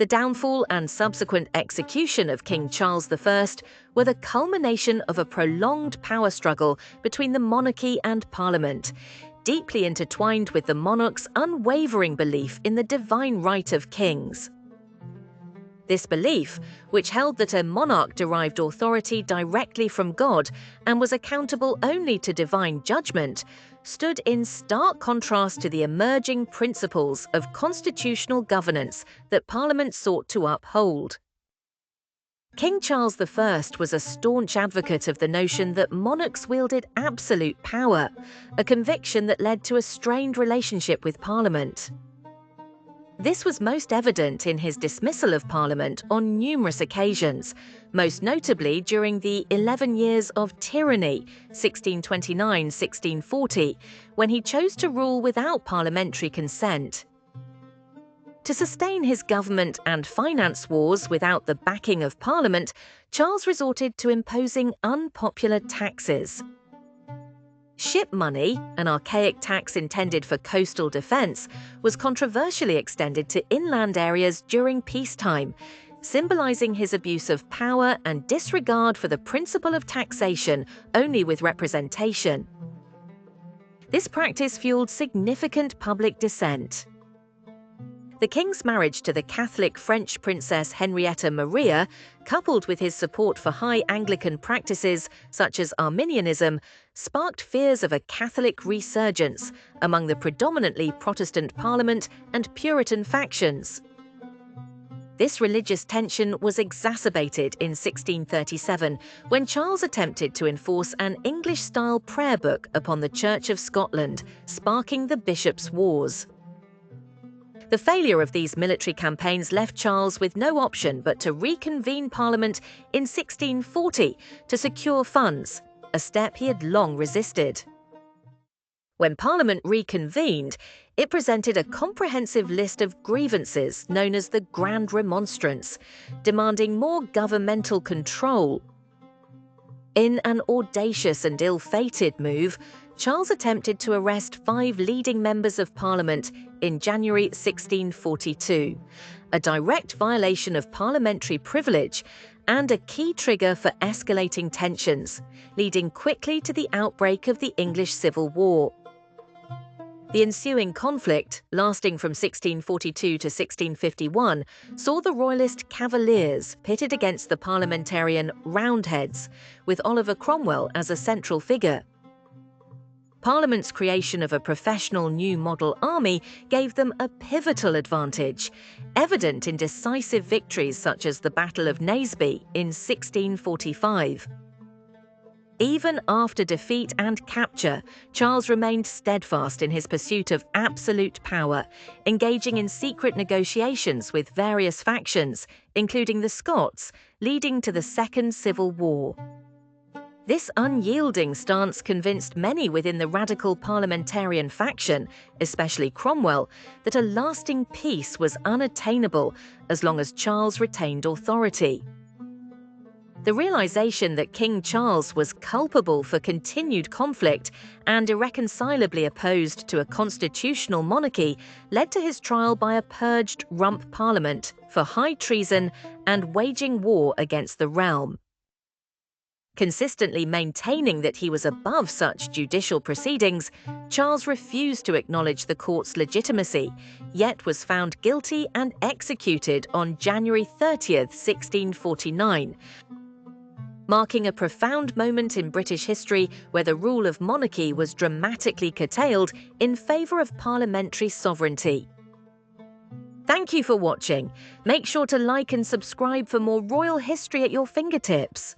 The downfall and subsequent execution of King Charles I were the culmination of a prolonged power struggle between the monarchy and Parliament, deeply intertwined with the monarch's unwavering belief in the divine right of kings. This belief, which held that a monarch derived authority directly from God and was accountable only to divine judgment, stood in stark contrast to the emerging principles of constitutional governance that Parliament sought to uphold. King Charles I was a staunch advocate of the notion that monarchs wielded absolute power, a conviction that led to a strained relationship with Parliament. This was most evident in his dismissal of Parliament on numerous occasions, most notably during the 11 Years of Tyranny, 1629–1640, when he chose to rule without parliamentary consent. To sustain his government and finance wars without the backing of Parliament, Charles resorted to imposing unpopular taxes. Ship money, an archaic tax intended for coastal defence, was controversially extended to inland areas during peacetime, symbolising his abuse of power and disregard for the principle of taxation only with representation. This practice fueled significant public dissent. The king's marriage to the Catholic French princess Henrietta Maria, coupled with his support for high Anglican practices such as Arminianism, sparked fears of a Catholic resurgence among the predominantly Protestant Parliament and Puritan factions. This religious tension was exacerbated in 1637 when Charles attempted to enforce an English-style prayer book upon the Church of Scotland, sparking the Bishops' Wars. The failure of these military campaigns left Charles with no option but to reconvene Parliament in 1640 to secure funds, a step he had long resisted. When Parliament reconvened, it presented a comprehensive list of grievances known as the Grand Remonstrance, demanding more governmental control. In an audacious and ill-fated move, Charles attempted to arrest 5 leading members of Parliament in January 1642, a direct violation of parliamentary privilege and a key trigger for escalating tensions, leading quickly to the outbreak of the English Civil War. The ensuing conflict, lasting from 1642 to 1651, saw the Royalist Cavaliers pitted against the parliamentarian Roundheads, with Oliver Cromwell as a central figure. Parliament's creation of a professional new model army gave them a pivotal advantage, evident in decisive victories such as the Battle of Naseby in 1645. Even after defeat and capture, Charles remained steadfast in his pursuit of absolute power, engaging in secret negotiations with various factions, including the Scots, leading to the Second Civil War. This unyielding stance convinced many within the radical parliamentarian faction, especially Cromwell, that a lasting peace was unattainable as long as Charles retained authority. The realization that King Charles was culpable for continued conflict and irreconcilably opposed to a constitutional monarchy led to his trial by a purged Rump Parliament for high treason and waging war against the realm. Consistently maintaining that he was above such judicial proceedings, Charles refused to acknowledge the court's legitimacy, yet was found guilty and executed on January 30, 1649, marking a profound moment in British history where the rule of monarchy was dramatically curtailed in favour of parliamentary sovereignty. Thank you for watching. Make sure to like and subscribe for more royal history at your fingertips.